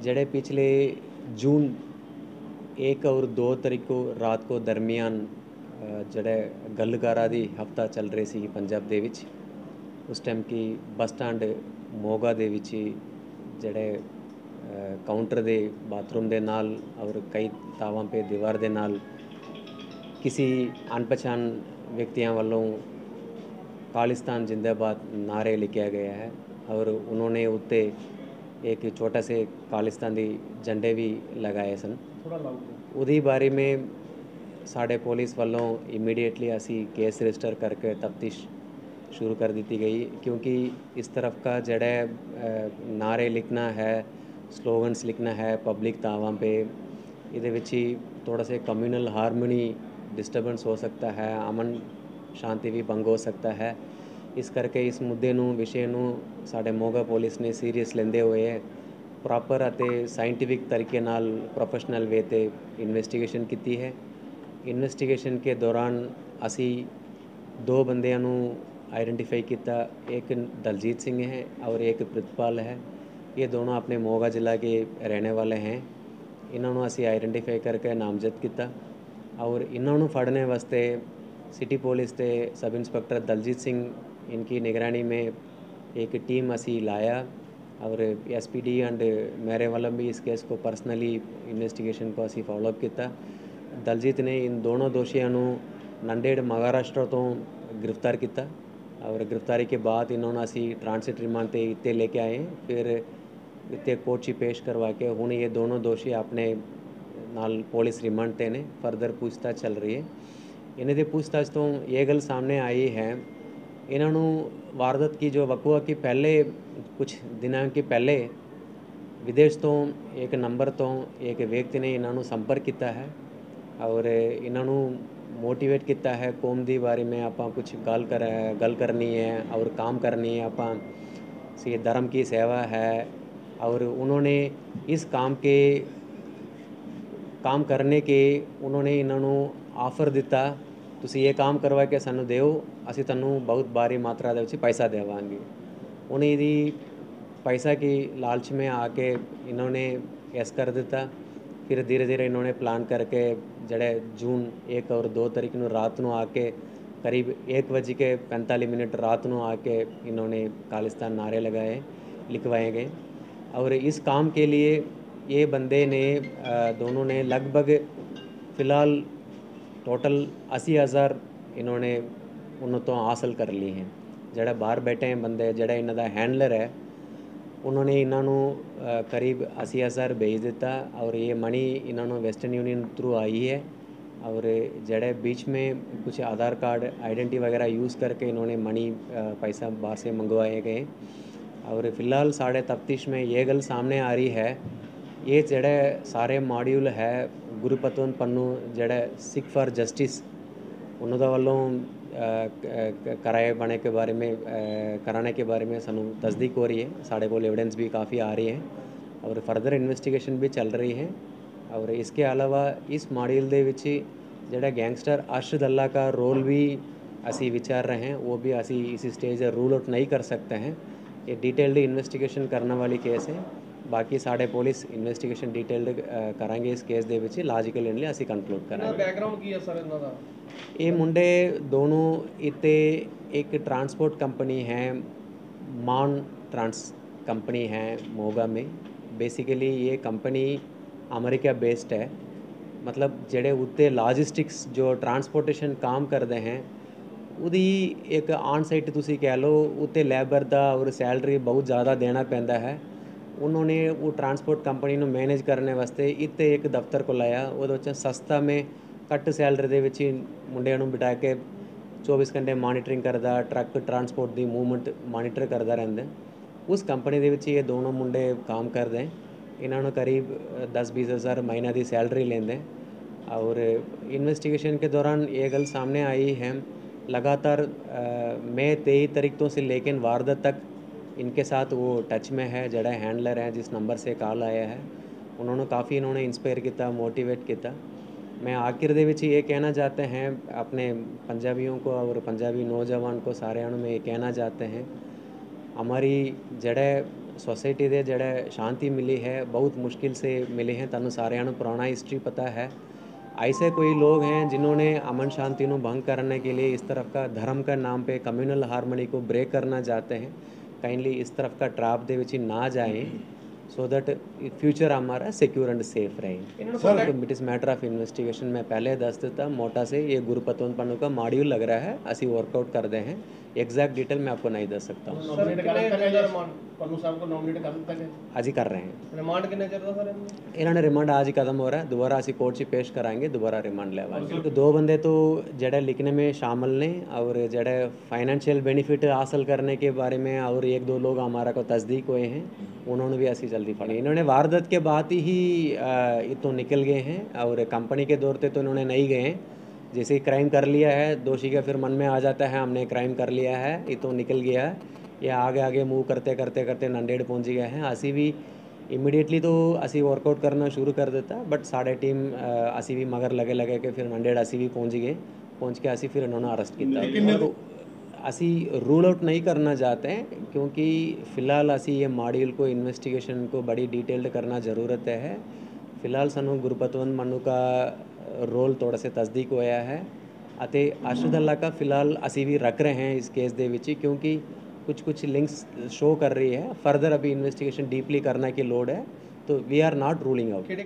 जड़े पिछले जून 1 और 2 तारीख को रात को दरमियान जड़े गलकारा दी हफ्ता चल रही सी पंजाब दे विच उस टाइम की बस स्टैंड मोगा दे विच जड़े काउंटर दे बाथरूम दे नाल और कई तावां पे दीवार दे नाल किसी अनपहचान व्यक्तियों वालों खालिस्तान जिंदाबाद नारे लिखा गया है और उन्होंने उत्ते एक छोटा से खालिस्तान दी झंडे भी लगाए सन। उदी बारे में साढ़े पुलिस वालों इमीडिएटली असी केस रजिस्टर करके तफ्तीश शुरू कर दी गई, क्योंकि इस तरफ का जड़े नारे लिखना है, स्लोगन्स लिखना है पब्लिक तावां पे, इहदे विच ही थोड़ा से कम्यूनल हारमोनी डिस्टर्बेंस हो सकता है, अमन शांति भी भंग हो सकता है। इस करके इस मुद्दे नूं विषय नूं साडे मोगा पुलिस ने सीरीयस लेंदे हुए प्रॉपर अते साइंटिफिक तरीके नाल प्रोफेशनल वे ते इन्वेस्टिगेशन की है। इन्वेस्टिगेशन के दौरान असी 2 बंदियां नूं आइडेंटिफाई किया, एक दलजीत सिंह है और एक प्रितपाल है। ये दोनों अपने मोगा जिला के रहने वाले हैं। इन्होंने असी आइडेंटिफाई करके नामजद किया और इन्होंने फड़ने वास्ते सिटी पुलिस के सब इंस्पेक्टर दलजीत सिंह इनकी निगरानी में एक टीम असी लाया और एसपीडी एंड मेरे वालों भी इस केस को पर्सनली इन्वेस्टिगेशन को असी फॉलोअप किया। दलजीत ने इन दोनों दोषियों को नंदेड़ महाराष्ट्र तो गिरफ्तार किया और गिरफ्तारी के बाद इन्होंने असी ट्रांसिट रिमांड ते इत्ते लेके आए, फिर इत्ते कोर्ट च पेश करवा के हुण ये दोनों दोषी अपने नाल पुलिस रिमांड ते ने फर्दर पूछताछ चल रही है। इन्हें दी पूछताछ तो ये गल सामने आई है, इन्होंने वारदात की जो वकूआ की पहले कुछ दिनों के पहले विदेश तो एक नंबर तो एक व्यक्ति ने इन्होंने संपर्क किया है और इन्होंने मोटिवेट किया है कौम दी बारे में आपां कुछ गल करनी है और काम करनी है, आपां से धर्म की सेवा है और उन्होंने इस काम करने के उन्होंने इन्होंने ऑफर दिता, तुसी ये काम करवा के सानू देओ, असी तन्नू बहुत भारी मात्रा दे विच पैसा देवांगे। उन्हें यदि पैसा की लालच में आके इन्होंने केस कर दिता। फिर धीरे धीरे इन्होंने प्लान करके जड़े जून 1 और 2 तारीख नू रात नू आके करीब 1:45 रात नू आके इन्होंने खालिस्तान नारे लगाए, लिखवाए गए और इस काम के लिए ये बंदे ने दोनों ने लगभग फ़िलहाल टोटल 80,000 इन्होंने उन्हों तो हासिल कर ली हैं। जड़ा बाहर बैठे हैं बंदे, जड़ा इन्हों का हैंडलर है, उन्होंने इन्हों करीब 80,000 भेज दिता और ये मनी इन्होंने वेस्टर्न यूनियन थ्रू आई है और जड़े बीच में कुछ आधार कार्ड आइडेंटिटी वगैरह यूज़ करके इन्होंने मनी पैसा बाहर से मंगवाए गए और फ़िलहाल साढ़े तफ्तीश में ये गल सामने आ रही है, ये जड़े सारे मॉड्यूल है गुरुपतवंत पन्नू जड़े सिख फॉर जस्टिस उन्होंने वालों कराए बने के बारे में कराने के बारे में सानू तस्दीक हो रही है, साढ़े को एविडेंस भी काफ़ी आ रही है और फर्दर इन्वेस्टिगेशन भी चल रही है। और इसके अलावा इस मॉड्यूल दे विच जड़ा गैंगस्टर अरशद अल्लाह का रोल भी असी विचार रहे हैं, वो भी असी इसी स्टेज रूल आउट नहीं कर सकते हैं। ये डिटेल्ड इन्वेस्टिगेशन करने वाली केस है, बाकी साढ़े पुलिस इन्वेस्टिगेशन डिटेल्ड करांगे इस केस दे विच लॉजिकल इनली असी कंक्लूड करांगे। बैकग्राउंड की है सर इन्हां दा? ये मुंडे दोनों इत्ते एक ट्रांसपोर्ट कंपनी है मान ट्रांस कंपनी है मोगा में। बेसिकली ये कंपनी अमेरिका बेस्ड है, मतलब जड़े उत्ते लॉजिस्टिक्स जो ट्रांसपोर्टेशन काम करते हैं उदी एक ऑन साइट तुसी कह लो उत्ते लेबर दा और सैलरी बहुत ज़्यादा देना पैंदा है। उन्होंने वो ट्रांसपोर्ट कंपनी ਨੂੰ मैनेज करने वास्ते इत्ते एक दफ्तर को लाया, ਉਹਦੇ ਵਿੱਚ सस्ता में घट सैलरी ਦੇ ਵਿੱਚ ਮੁੰਡਿਆਂ ਨੂੰ ਬਿਠਾ ਕੇ 24 घंटे मॉनिटरिंग करदा, ट्रक ट्रांसपोर्ट दी मूवमेंट मॉनिटर करदा रहंदा। उस कंपनी ਦੇ ਵਿੱਚ ये दोनों मुंडे काम करते हैं, इन्होंने करीब 10-20 हज़ार महीना की सैलरी लेंदे और इन्वेस्टिगेशन के दौरान ये गल सामने आई है लगातार मई 23 तारीख तो से लेकिन वारदात तक इनके साथ वो टच में है, जड़ा हैंडलर है जिस नंबर से कॉल आया है उन्होंने काफ़ी इन्होंने इंस्पायर किया, मोटिवेट किया। मैं आखिर दे विच ये कहना चाहते हैं अपने पंजाबियों को और पंजाबी नौजवान को सारे में ये कहना चाहते हैं हमारी जड़े सोसाइटी दे ਜਿਹੜੇ शांति मिली है बहुत मुश्किल से मिली है। ਤੁਹਾਨੂੰ ਸਾਰਿਆਂ ਨੂੰ पुराना हिस्ट्री पता है। ऐसे कोई लोग हैं जिन्होंने अमन शांति को भंग करने के लिए इस तरफ का धर्म का नाम पे कम्युनल हारमोनी को ब्रेक करना चाहते हैं। काइंडली इस तरफ का ट्रैप दे विच ना जाएं सो दैट फ्यूचर हमारा सिक्योर एंड सेफ रहे। It is matter of investigation. मैं पहले दस देता मोटा से ये गुरुपतवंत पन्नू का मॉड्यूल लग रहा है, असी वर्कआउट करते हैं। एग्जैक्ट डिटेल मैं आपको नहीं दस सकता हूँ। आज ही कर रहे हैं रिमांड कितने चਿਰ ਦਾ ਸਰ इन्होंने रिमांड आज ही खत्म हो रहा है। दोबारा असी कोर्ट से पेश कराएंगे, दोबारा रिमांड लेवाएंगे। तो दो बंदे तो जड़े लिखने में शामिल ने और जड़े फाइनेंशियल बेनिफिट हासिल करने के बारे में और एक दो लोग हमारा को तस्दीक हुए हैं, उन्होंने भी ऐसी जल्दी फड़ी। इन्होंने वारदात के बाद ही तो निकल गए हैं और कंपनी के दौर पे तो इन्होंने नहीं गए हैं। जैसे ही क्राइम कर लिया है दोषी का फिर मन में आ जाता है हमने क्राइम कर लिया है, ये तो निकल गया है, ये आगे आगे मूव करते करते करते नंदेड़ पहुंच गया है। असी भी इमीडिएटली तो असी वर्कआउट करना शुरू कर देता, बट साढ़े टीम असी भी मगर लगे लगे के फिर नंदेड़ असी भी पहुंच गए। पहुंच के असी फिर इन्होंने अरेस्ट किया। तो असी रूल आउट नहीं करना चाहते हैं क्योंकि फ़िलहाल असी ये मॉड्यूल को इन्वेस्टिगेशन को बड़ी डिटेल्ड करना ज़रूरत है। फिलहाल सानू गुरपतवंत मन्नू का रोल थोड़ा से तस्दीक होया है अते अरशद अल्लाह का फिलहाल असी भी रख रहे हैं इस केस दे विच क्योंकि कुछ कुछ लिंक्स शो कर रही है। फर्दर अभी इन्वेस्टिगेशन डीपली करने की लोड़ है, तो we are not ruling out.